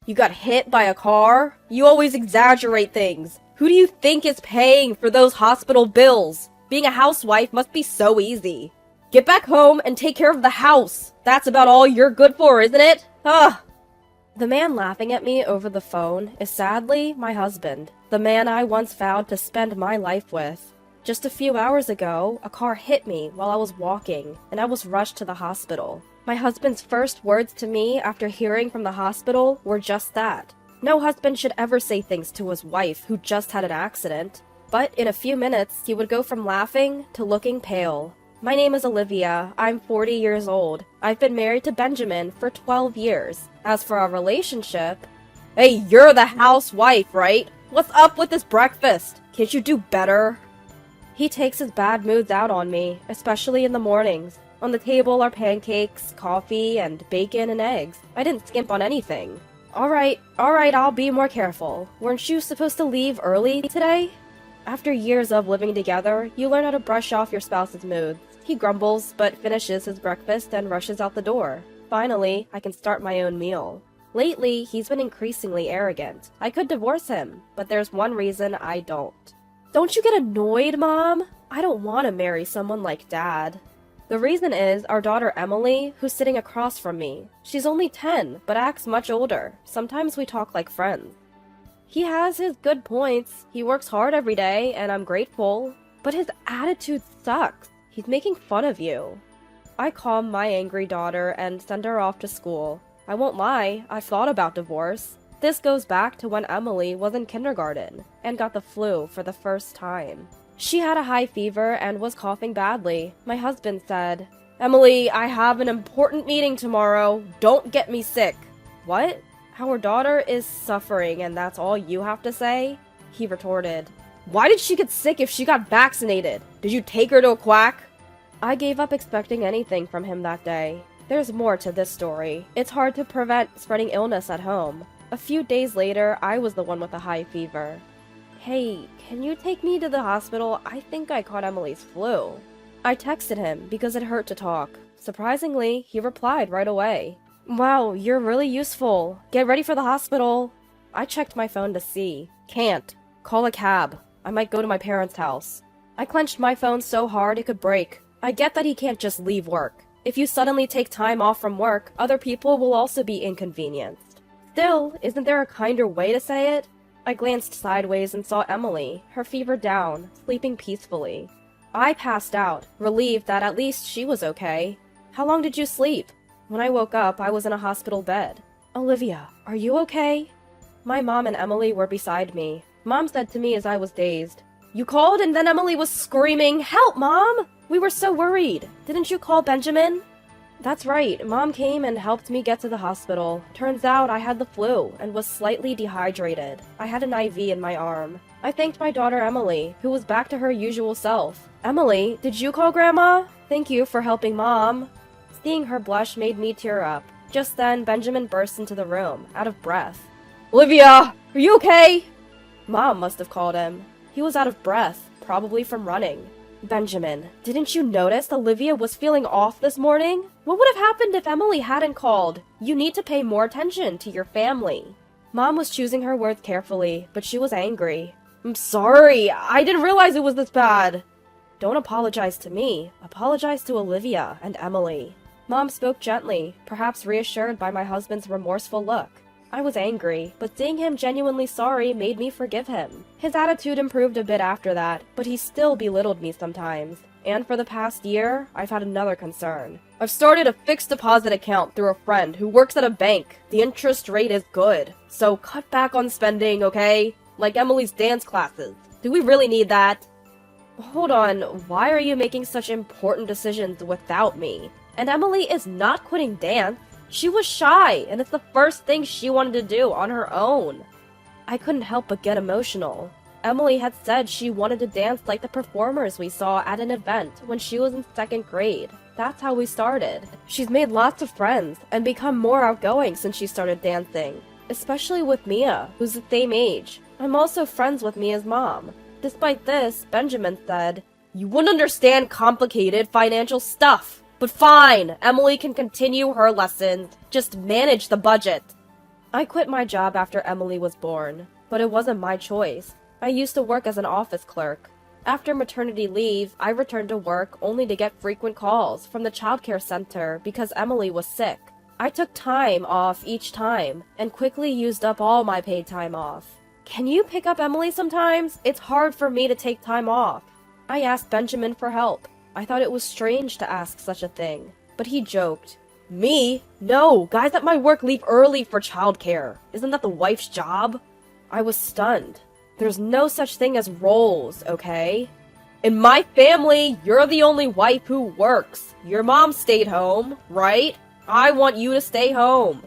You got hit by a car? You always exaggerate things. Who do you think is paying for those hospital bills? Being a housewife must be so easy. Get back home and take care of the house. That's about all you're good for, isn't it? Ah! The man laughing at me over the phone is sadly my husband, the man I once vowed to spend my life with. Just a few hours ago, a car hit me while I was walking, and I was rushed to the hospital. My husband's first words to me after hearing from the hospital were just that. No husband should ever say things to his wife who just had an accident. But in a few minutes, he would go from laughing to looking pale. My name is Olivia. I'm 40 years old. I've been married to Benjamin for 12 years. As for our relationship... Hey, you're the housewife, right? What's up with this breakfast? Can't you do better? He takes his bad moods out on me, especially in the mornings. On the table are pancakes, coffee, and bacon and eggs. I didn't skimp on anything. Alright, I'll be more careful. Weren't you supposed to leave early today? After years of living together, you learn how to brush off your spouse's moods. He grumbles, but finishes his breakfast and rushes out the door. Finally, I can start my own meal. Lately, he's been increasingly arrogant. I could divorce him, but there's one reason I don't. Don't you get annoyed, Mom? I don't want to marry someone like Dad. The reason is our daughter Emily, who's sitting across from me. She's only 10, but acts much older. Sometimes we talk like friends. He has his good points. He works hard every day, and I'm grateful. But his attitude sucks. He's making fun of you. I calm my angry daughter and send her off to school. I won't lie, I've thought about divorce. This goes back to when Emily was in kindergarten and got the flu for the first time. She had a high fever and was coughing badly. My husband said, "Emily, I have an important meeting tomorrow. Don't get me sick." What? Our daughter is suffering and that's all you have to say? He retorted. Why did she get sick if she got vaccinated? Did you take her to a quack? I gave up expecting anything from him that day. There's more to this story. It's hard to prevent spreading illness at home. A few days later, I was the one with a high fever. Hey, can you take me to the hospital? I think I caught Emily's flu. I texted him because it hurt to talk. Surprisingly, he replied right away. Wow, you're really useful. Get ready for the hospital. I checked my phone to see. Can't. Call a cab. I might go to my parents' house. I clenched my phone so hard it could break. I get that he can't just leave work. If you suddenly take time off from work, other people will also be inconvenienced. Still, isn't there a kinder way to say it? I glanced sideways and saw Emily, her fever down, sleeping peacefully. I passed out, relieved that at least she was okay. How long did you sleep? When I woke up, I was in a hospital bed. Olivia, are you okay? My mom and Emily were beside me. Mom said to me as I was dazed, "You called and then Emily was screaming, 'Help, Mom!' We were so worried. Didn't you call Benjamin?" That's right. Mom came and helped me get to the hospital. Turns out I had the flu and was slightly dehydrated. I had an IV in my arm. I thanked my daughter Emily, who was back to her usual self. Emily, did you call Grandma? Thank you for helping Mom. Seeing her blush made me tear up. Just then, Benjamin burst into the room, out of breath. Olivia, are you okay? Mom must have called him. He was out of breath, probably from running. Benjamin, didn't you notice Olivia was feeling off this morning? What would have happened if Emily hadn't called? You need to pay more attention to your family. Mom was choosing her words carefully, but she was angry. I'm sorry, I didn't realize it was this bad. Don't apologize to me. Apologize to Olivia and Emily. Mom spoke gently, perhaps reassured by my husband's remorseful look. I was angry, but seeing him genuinely sorry made me forgive him. His attitude improved a bit after that, but he still belittled me sometimes. And for the past year, I've had another concern. I've started a fixed deposit account through a friend who works at a bank. The interest rate is good, so cut back on spending, okay? Like Emily's dance classes. Do we really need that? Hold on, why are you making such important decisions without me? And Emily is not quitting dance. She was shy, and it's the first thing she wanted to do on her own. I couldn't help but get emotional. Emily had said she wanted to dance like the performers we saw at an event when she was in 2nd grade. That's how we started. She's made lots of friends and become more outgoing since she started dancing, especially with Mia, who's the same age. I'm also friends with Mia's mom. Despite this, Benjamin said, "You wouldn't understand complicated financial stuff. But fine, Emily can continue her lessons. Just manage the budget." I quit my job after Emily was born, but it wasn't my choice. I used to work as an office clerk. After maternity leave, I returned to work only to get frequent calls from the childcare center because Emily was sick. I took time off each time and quickly used up all my paid time off. Can you pick up Emily sometimes? It's hard for me to take time off. I asked Benjamin for help. I thought it was strange to ask such a thing, but he joked. Me? No, guys at my work leave early for childcare. Isn't that the wife's job? I was stunned. There's no such thing as roles, okay? In my family, you're the only wife who works. Your mom stayed home, right? I want you to stay home.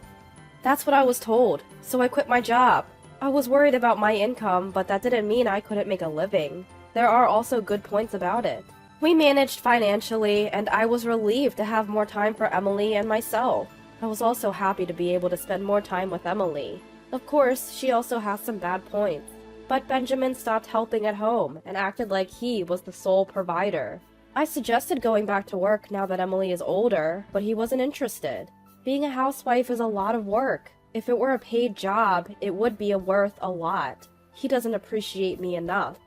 That's what I was told, so I quit my job. I was worried about my income, but that didn't mean I couldn't make a living. There are also good points about it. We managed financially, and I was relieved to have more time for Emily and myself. I was also happy to be able to spend more time with Emily. Of course, she also has some bad points. But Benjamin stopped helping at home and acted like he was the sole provider. I suggested going back to work now that Emily is older, but he wasn't interested. Being a housewife is a lot of work. If it were a paid job, it would be worth a lot. He doesn't appreciate me enough.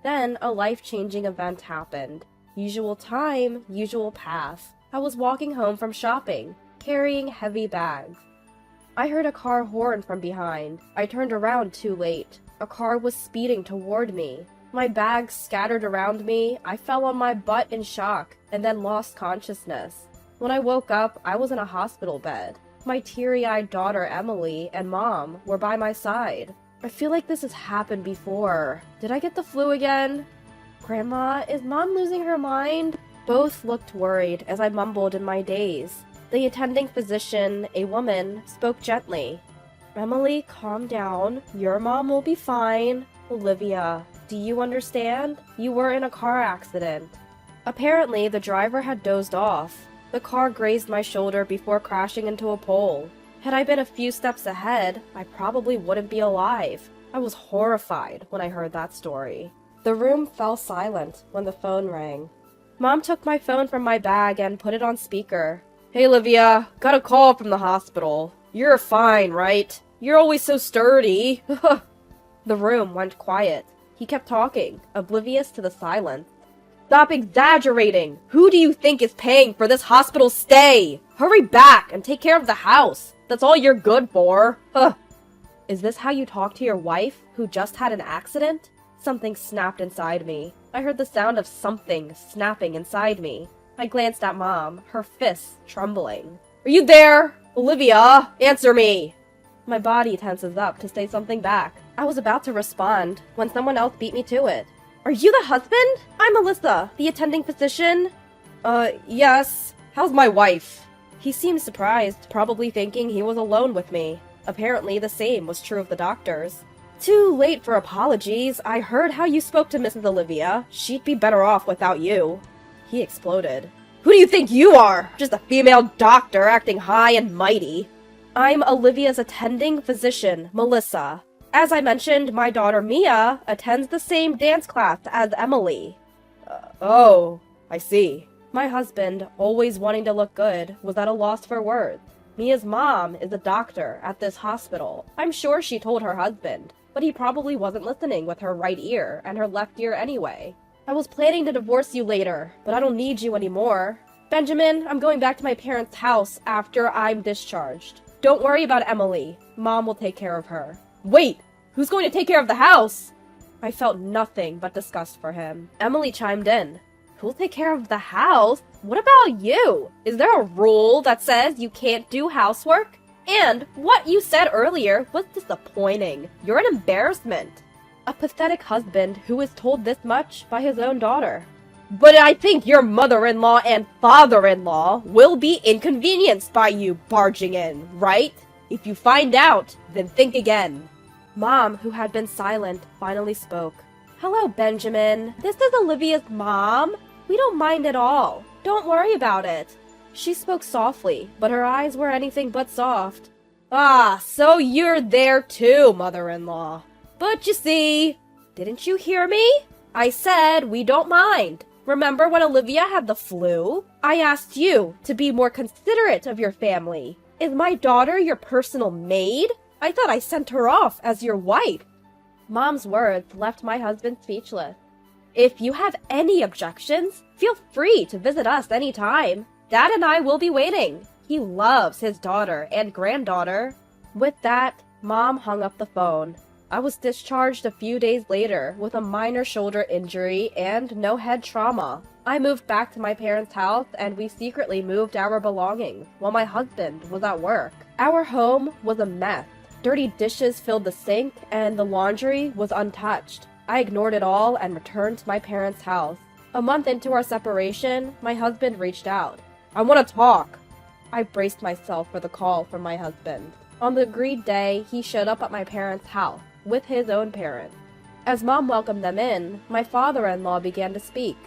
Then, a life-changing event happened. Usual time, usual path. I was walking home from shopping, carrying heavy bags. I heard a car horn from behind. I turned around too late. A car was speeding toward me. My bags scattered around me. I fell on my butt in shock, and then lost consciousness. When I woke up, I was in a hospital bed. My teary-eyed daughter Emily and Mom were by my side. I feel like this has happened before. Did I get the flu again? Grandma, is Mom losing her mind? Both looked worried as I mumbled in my daze. The attending physician, a woman, spoke gently. Emily, calm down. Your mom will be fine. Olivia, do you understand? You were in a car accident. Apparently, the driver had dozed off. The car grazed my shoulder before crashing into a pole. Had I been a few steps ahead, I probably wouldn't be alive. I was horrified when I heard that story. The room fell silent when the phone rang. Mom took my phone from my bag and put it on speaker. Hey, Olivia, got a call from the hospital. You're fine, right? You're always so sturdy. The room went quiet. He kept talking, oblivious to the silence. Stop exaggerating! Who do you think is paying for this hospital stay? Hurry back and take care of the house. That's all you're good for. Is this how you talk to your wife, who just had an accident? Something snapped inside me. I heard the sound of something snapping inside me. I glanced at Mom, her fists trembling. Are you there? Olivia, answer me! My body tenses up to say something back. I was about to respond when someone else beat me to it. Are you the husband? I'm Melissa, the attending physician. Yes. How's my wife? He seemed surprised, probably thinking he was alone with me. Apparently, the same was true of the doctors. Too late for apologies. I heard how you spoke to Mrs. Olivia. She'd be better off without you. He exploded. Who do you think you are? Just a female doctor acting high and mighty. I'm Olivia's attending physician, Melissa. As I mentioned, my daughter Mia attends the same dance class as Emily. Oh, I see. My husband, always wanting to look good, was at a loss for words. Mia's mom is a doctor at this hospital. I'm sure she told her husband, but he probably wasn't listening with her right ear and her left ear anyway. I was planning to divorce you later, but I don't need you anymore. Benjamin, I'm going back to my parents' house after I'm discharged. Don't worry about Emily. Mom will take care of her. Wait, who's going to take care of the house? I felt nothing but disgust for him. Emily chimed in. Who'll take care of the house? What about you? Is there a rule that says you can't do housework? And what you said earlier was disappointing. You're an embarrassment. A pathetic husband who is told this much by his own daughter. But I think your mother-in-law and father-in-law will be inconvenienced by you barging in, right? If you find out, then think again. Mom, who had been silent, finally spoke. Hello, Benjamin. This is Olivia's mom. We don't mind at all. Don't worry about it. She spoke softly, but her eyes were anything but soft. Ah, so you're there too, mother-in-law. But you see, didn't you hear me? I said we don't mind. Remember when Olivia had the flu? I asked you to be more considerate of your family. Is my daughter your personal maid? I thought I sent her off as your wife. Mom's words left my husband speechless. If you have any objections, feel free to visit us anytime. Dad and I will be waiting. He loves his daughter and granddaughter. With that, Mom hung up the phone. I was discharged a few days later with a minor shoulder injury and no head trauma. I moved back to my parents' house and we secretly moved our belongings while my husband was at work. Our home was a mess. Dirty dishes filled the sink and the laundry was untouched. I ignored it all and returned to my parents' house. A month into our separation, my husband reached out. I want to talk. I braced myself for the call from my husband. On the agreed day, he showed up at my parents' house with his own parents. As Mom welcomed them in, my father-in-law began to speak.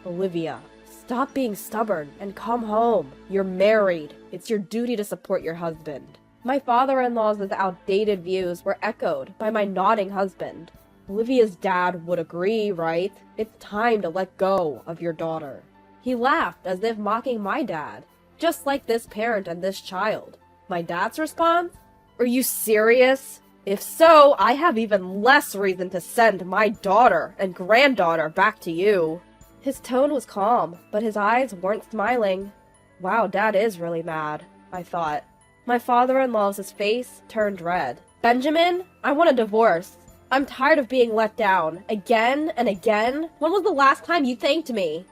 Olivia, stop being stubborn and come home. You're married. It's your duty to support your husband. My father-in-law's outdated views were echoed by my nodding husband. Olivia's dad would agree, right? It's time to let go of your daughter. He laughed as if mocking my dad, just like this parent and this child. My dad's response? Are you serious? If so, I have even less reason to send my daughter and granddaughter back to you. His tone was calm, but his eyes weren't smiling. Wow, Dad is really mad, I thought. My father-in-law's face turned red. Benjamin, I want a divorce. I'm tired of being let down, again and again. When was the last time you thanked me?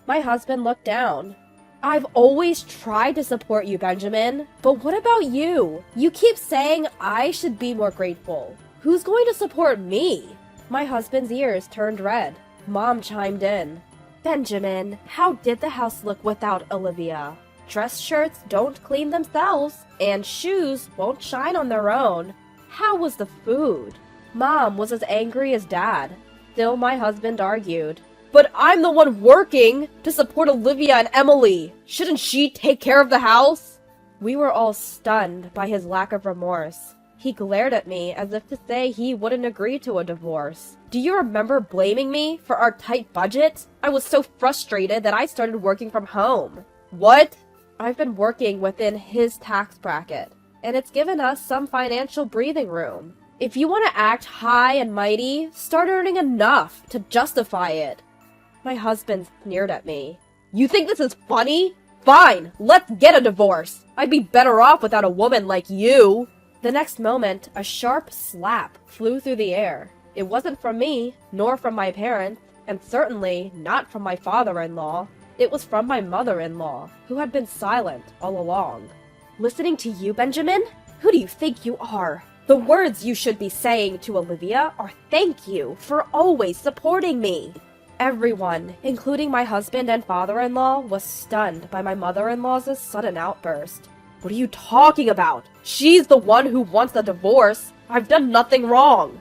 My husband looked down. I've always tried to support you, Benjamin, but what about you? You keep saying I should be more grateful. Who's going to support me? My husband's ears turned red. Mom chimed in. Benjamin, how did the house look without Olivia? Dress shirts don't clean themselves, and shoes won't shine on their own. How was the food? Mom was as angry as Dad. Still, my husband argued. But I'm the one working to support Olivia and Emily. Shouldn't she take care of the house? We were all stunned by his lack of remorse. He glared at me as if to say he wouldn't agree to a divorce. Do you remember blaming me for our tight budget? I was so frustrated that I started working from home. What? I've been working within his tax bracket, and it's given us some financial breathing room. If you want to act high and mighty, start earning enough to justify it. My husband sneered at me. You think this is funny? Fine, let's get a divorce. I'd be better off without a woman like you. The next moment, a sharp slap flew through the air. It wasn't from me, nor from my parents, and certainly not from my father-in-law. It was from my mother-in-law, who had been silent all along. Listening to you, Benjamin? Who do you think you are? The words you should be saying to Olivia are thank you for always supporting me. Everyone, including my husband and father-in-law, was stunned by my mother-in-law's sudden outburst. What are you talking about? She's the one who wants a divorce. I've done nothing wrong.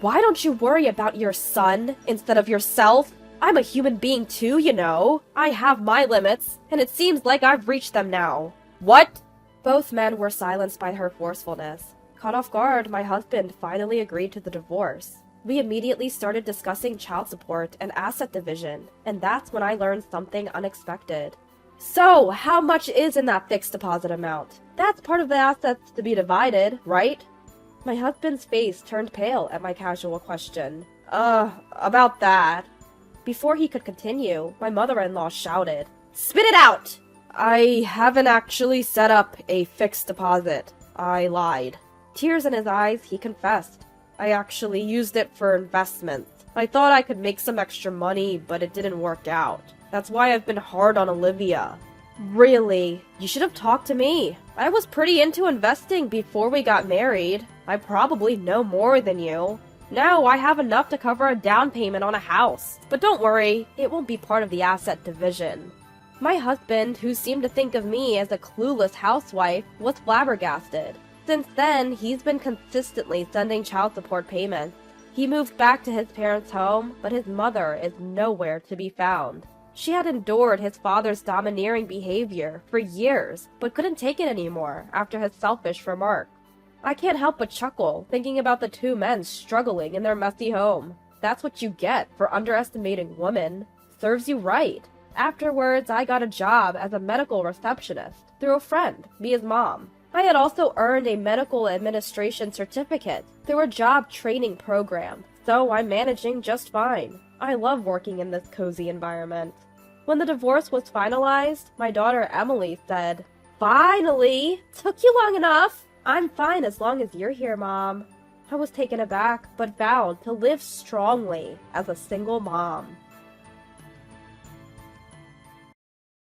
Why don't you worry about your son instead of yourself? I'm a human being too, you know. I have my limits, and it seems like I've reached them now. What? Both men were silenced by her forcefulness. Caught off guard, my husband finally agreed to the divorce. We immediately started discussing child support and asset division, and that's when I learned something unexpected. So, how much is in that fixed deposit amount? That's part of the assets to be divided, right? My husband's face turned pale at my casual question. About that. Before he could continue, my mother-in-law shouted, Spit it out! I haven't actually set up a fixed deposit. I lied. Tears in his eyes, he confessed. I actually used it for investments. I thought I could make some extra money, but it didn't work out. That's why I've been hard on Olivia. Really? You should have talked to me. I was pretty into investing before we got married. I probably know more than you. Now I have enough to cover a down payment on a house. But don't worry, it won't be part of the asset division. My husband, who seemed to think of me as a clueless housewife, was flabbergasted. Since then, he's been consistently sending child support payments. He moved back to his parents' home, but his mother is nowhere to be found. She had endured his father's domineering behavior for years, but couldn't take it anymore after his selfish remark. I can't help but chuckle, thinking about the two men struggling in their messy home. That's what you get for underestimating women. Serves you right. Afterwards, I got a job as a medical receptionist through a friend, Mia's mom. I had also earned a medical administration certificate through a job training program, so I'm managing just fine. I love working in this cozy environment. When the divorce was finalized, my daughter Emily said, "Finally! Took you long enough! I'm fine as long as you're here, Mom." I was taken aback, but vowed to live strongly as a single mom.